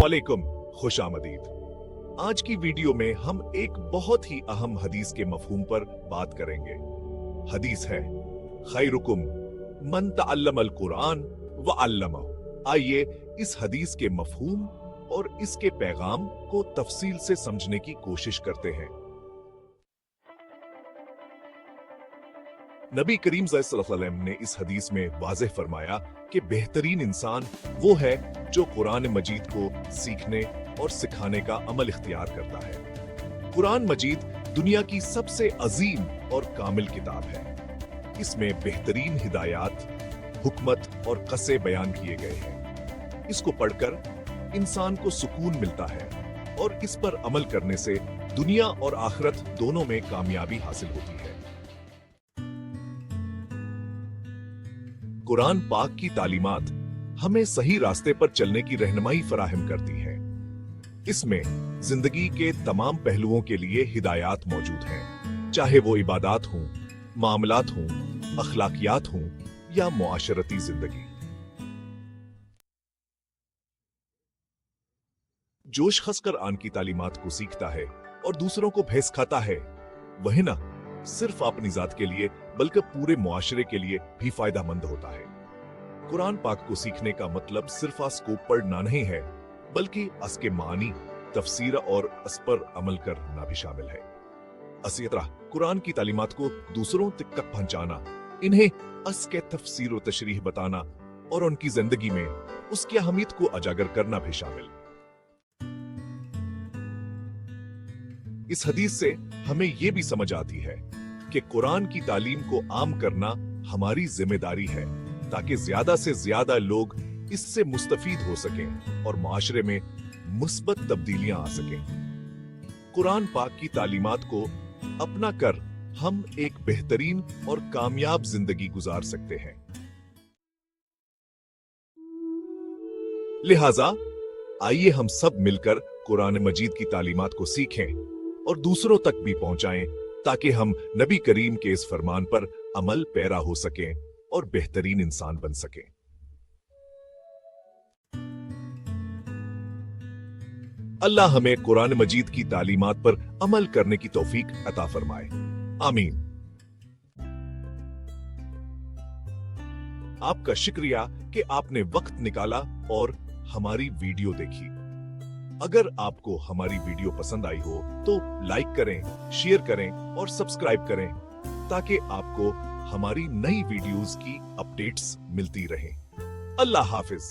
अस्सलामुअलैकुम, खुश आमदीद। आज की वीडियो में हम एक बहुत ही अहम हदीस के मफहूम पर बात करेंगे। हदीस है खैरुकुम मन तअल्लमल कुरान व अल्लमहु। आइए इस हदीस के मफहूम और इसके पैगाम को तफसील से समझने की कोशिश करते हैं। नबी करीम सल्लल्लाहु अलैहि वसल्लम ने इस हदीस में वाज़ेह फरमाया कि बेहतरीन इंसान वो है जो कुरान मजीद को सीखने और सिखाने का अमल इख्तियार करता है। कुरान मजीद दुनिया की सबसे अजीम और कामिल किताब है। इसमें बेहतरीन हिदायत, हुकमत और क़स्से बयान किए गए हैं। इसको पढ़कर इंसान को सुकून मिलता है और इस पर अमल करने से दुनिया और आखिरत दोनों में कामयाबी हासिल होती है। कुरान पाक की तालीमात हमें सही रास्ते पर चलने की रहनुमाई फराहम करती है। इसमें जिंदगी के तमाम पहलुओं के लिए हिदायत मौजूद हैं, चाहे वो इबादत हों, मामलात हों, अखलाकियात हों या मुआशरती जिंदगी। जोश खसकर आन की तालीमात को सीखता है और दूसरों को भैंस खाता है, वही ना सिर्फ अपनी जात के लिए बल्कि पूरे मुआशरे के लिए भी फायदेमंद होता है। कुरान पाक को सीखने का मतलब सिर्फ उसको पढ़ना नहीं है, बल्कि उसके मानी, तफसीर और उस पर अमल करना भी शामिल है। इसी तरह कुरान की तालीमात को दूसरों तक पहुंचाना, इन्हें उसके तफसीर और तशरीह बताना और उनकी जिंदगी में उसकी अहमियत को उजागर करना भी शामिल। इस हदीस से हमें यह भी समझ आती है कि कुरान की तालीम को आम करना हमारी जिम्मेदारी है, ताकि ज्यादा से ज्यादा लोग इससे मुस्तफीद हो सकें और माशरे में मुस्बत तब्दीलियां आ सकें। कुरान पाक की तालीमात को अपना कर हम एक बेहतरीन और कामयाब जिंदगी गुजार सकते हैं। लिहाजा आइए हम सब मिलकर कुरान मजीद की तालीमात को सीखें और दूसरों तक भी पहुंचाएं, ताकि हम नबी करीम के इस फरमान पर अमल पैरा हो सकें और बेहतरीन इंसान बन सकें। अल्लाह हमें कुरान मजीद की तालीमात पर अमल करने की तौफीक अता फरमाए, आमीन। आपका शुक्रिया कि आपने वक्त निकाला और हमारी वीडियो देखी। अगर आपको हमारी वीडियो पसंद आई हो तो लाइक करें, शेयर करें और सब्सक्राइब करें, ताकि आपको हमारी नई वीडियोस की अपडेट्स मिलती रहें। अल्लाह हाफिज।